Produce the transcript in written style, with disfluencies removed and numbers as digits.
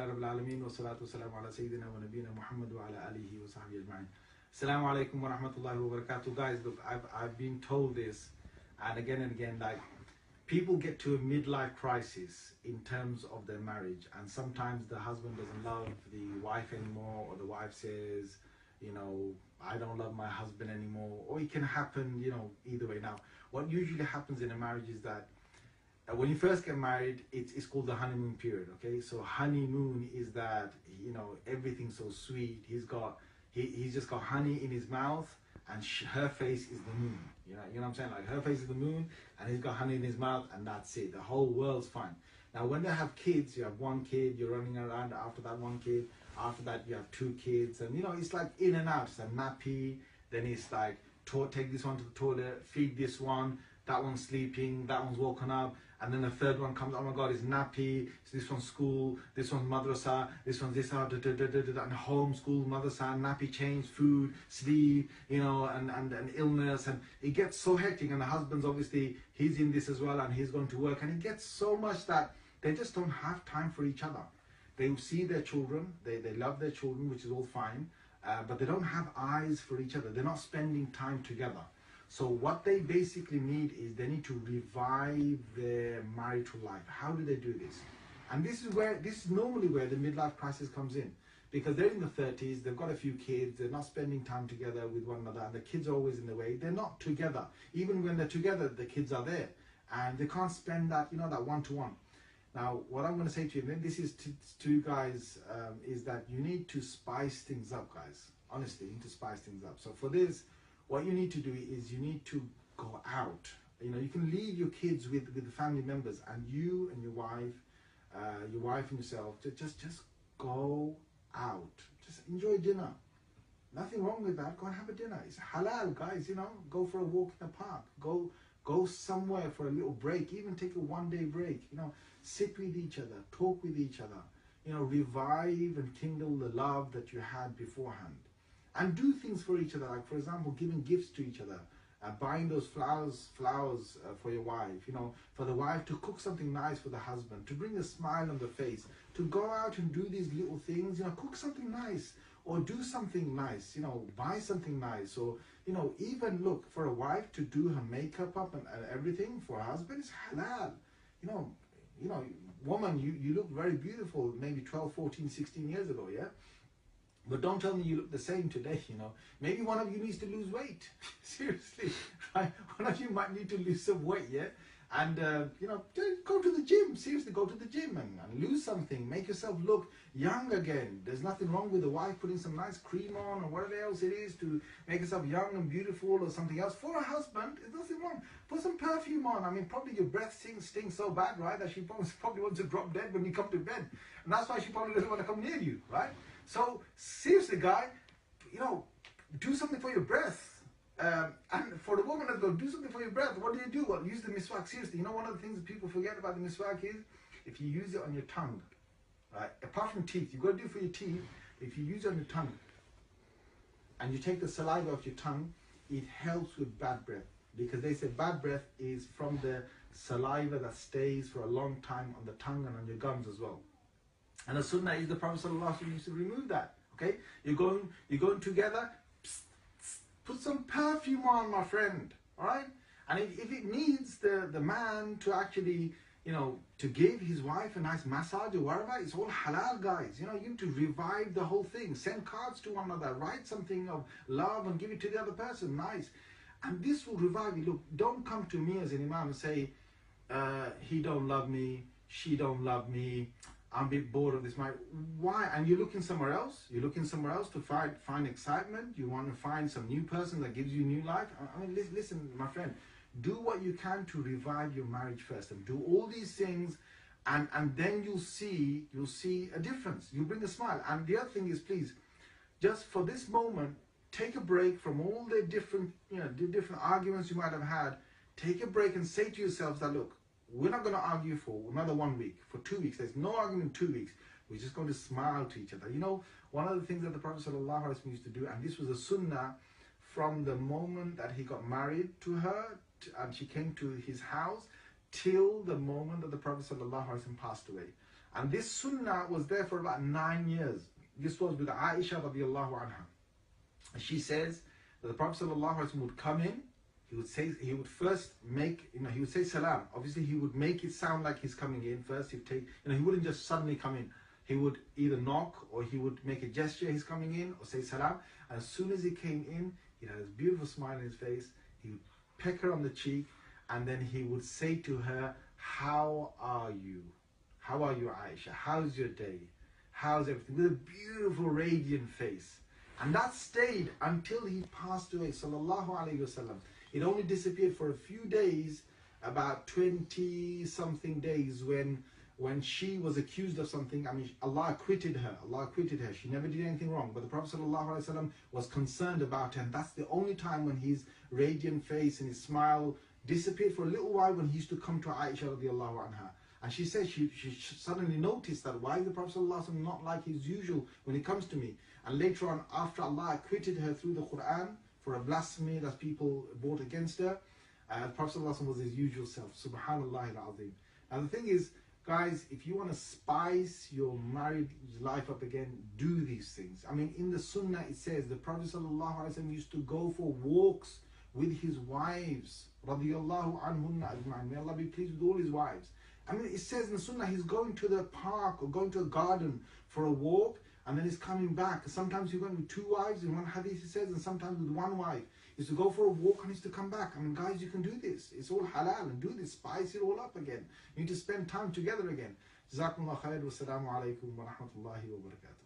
Alhamdulillah Rabbil Alameen wa salatu wa salam ala Sayyidina wa Nabina Muhammad wa ala alihi wa sahbihi ajma'in. Assalamu alaikum wa rahmatullahi wa barakatuh. Guys, look, I've been told this and again, like, people get to a midlife crisis in terms of their marriage, and sometimes the husband doesn't love the wife anymore, or the wife says, you know, I don't love my husband anymore, or it can happen, you know, either way. Now, what usually happens in a marriage is that when you first get married, it's called the honeymoon period, okay? So honeymoon is that, you know, everything's so sweet. He's just got honey in his mouth, and her face is the moon. You know what I'm saying? Like, her face is the moon, and he's got honey in his mouth, and that's it. The whole world's fine. Now, when they have kids, you have one kid, you're running around after that one kid. After that, you have two kids, and, you know, it's like in and out. It's a nappy, then it's like, take this one to the toilet, feed this one, that one's sleeping, that one's woken up, and then the third one comes, oh my God, it's nappy, so this one's school, this one's madrasa, this one's this, and home, school, madrasa, nappy change, food, sleep, you know, and illness, and it gets so hectic, and the husband's obviously, he's in this as well, and he's going to work, and it gets so much that they just don't have time for each other. They see their children, they love their children, which is all fine, but they don't have eyes for each other. They're not spending time together. So what they basically need is they need to revive their marital life. How do they do this? And this is normally where the midlife crisis comes in, because they're in the 30s, they've got a few kids, they're not spending time together with one another, and the kids are always in the way. They're not together. Even when they're together, the kids are there, and they can't spend that, you know, that one-to-one. Now, what I'm going to say to you, and this is to you guys, is that you need to spice things up, guys. Honestly, you need to spice things up. So for this, what you need to do is you need to go out. You know, you can leave your kids with the family members, and you and your wife and yourself, just go out. Just enjoy dinner. Nothing wrong with that. Go and have a dinner. It's halal, guys, you know. Go for a walk in the park. Go somewhere for a little break. Even take a one-day break, you know. Sit with each other, talk with each other, you know, revive and kindle the love that you had beforehand. And do things for each other, like, for example, giving gifts to each other, buying those flowers for your wife, you know, for the wife to cook something nice for the husband, to bring a smile on the face, to go out and do these little things, you know, cook something nice, or do something nice, you know, buy something nice, or, you know, even look, for a wife to do her makeup up and everything for her husband is halal, you know, woman, you look very beautiful maybe 12, 14, 16 years ago, yeah? But don't tell me you look the same today, you know. Maybe one of you needs to lose weight. Seriously, right? One of you might need to lose some weight, yeah? And, you know, go to the gym. Seriously, go to the gym and lose something. Make yourself look young again. There's nothing wrong with the wife putting some nice cream on or whatever else it is to make yourself young and beautiful, or something else. For a husband, there's nothing wrong. Put some perfume on. I mean, probably your breath stinks so bad, right, that she probably wants to drop dead when you come to bed. And that's why she probably doesn't want to come near you, right? So, seriously, guy, you know, do something for your breath. And for the woman as well, do something for your breath. What do you do? Well, use the miswak. Seriously, you know, one of the things that people forget about the miswak is if you use it on your tongue, right? Apart from teeth, you've got to do it for your teeth. If you use it on your tongue and you take the saliva off your tongue, it helps with bad breath, because they say bad breath is from the saliva that stays for a long time on the tongue and on your gums as well. And the sunnah is the Prophet ﷺ used to remove that. Okay, you're going together. Put some perfume on, my friend, all right? And if it needs the man to actually, you know, to give his wife a nice massage or whatever, it's all halal, guys. You know, you need to revive the whole thing. Send cards to one another. Write something of love and give it to the other person. Nice. And this will revive you. Look, don't come to me as an imam and say, he don't love me, she don't love me, I'm a bit bored of this. Why? And you're looking somewhere else. You're looking somewhere else to find excitement. You want to find some new person that gives you new life. I mean, listen, my friend. Do what you can to revive your marriage first, and do all these things, and then you'll see a difference. You'll bring a smile. And the other thing is, please, just for this moment, take a break from all the different, you know, the different arguments you might have had. Take a break and say to yourselves that, look, we're not going to argue for another 1 week, for 2 weeks. There's no argument in 2 weeks. We're just going to smile to each other. You know, one of the things that the Prophet ﷺ used to do, and this was a sunnah from the moment that he got married to her, and she came to his house, till the moment that the Prophet ﷺ passed away. And this sunnah was there for about 9 years. This was with Aisha radiallahu anha. She says that the Prophet sallallahu alaihi wasallam would come in, he would first make, he would say salam. Obviously he would make it sound like he's coming in first. He'd take, he wouldn't just suddenly come in. He would either knock or he would make a gesture he's coming in or say salam. And as soon as he came in, he had this beautiful smile on his face. He would peck her on the cheek and then he would say to her, how are you? How are you, Aisha? How's your day? How's everything? With a beautiful radiant face. And that stayed until he passed away, sallallahu alayhi wasallam. It only disappeared for a few days, about 20-something days, when she was accused of something. I mean, Allah acquitted her. Allah acquitted her. She never did anything wrong. But the Prophet ﷺ was concerned about her. And that's the only time when his radiant face and his smile disappeared for a little while, when he used to come to Aisha radiallahu anha. And she said she suddenly noticed that why the Prophet ﷺ not like his usual when he comes to me. And later on, after Allah acquitted her through the Qur'an for a blasphemy that people brought against her, the Prophet ﷺ was his usual self. Subhanallah al-Azim. Now the thing is, guys, if you want to spice your married life up again, do these things. I mean, in the Sunnah it says the Prophet ﷺ used to go for walks with his wives. Radiyallahu anhunna ajma'in. May Allah be pleased with all his wives. I mean, it says in the Sunnah he's going to the park or going to a garden for a walk, and then he's coming back. Sometimes he's going with 2 wives in one hadith, it says, and sometimes with 1 wife. He's to go for a walk and he's to come back. I mean, guys, you can do this. It's all halal, and do this. Spice it all up again. You need to spend time together again. Jazakumullah khair. Wassalamu alaikum wa rahmatullahi wa barakatuh.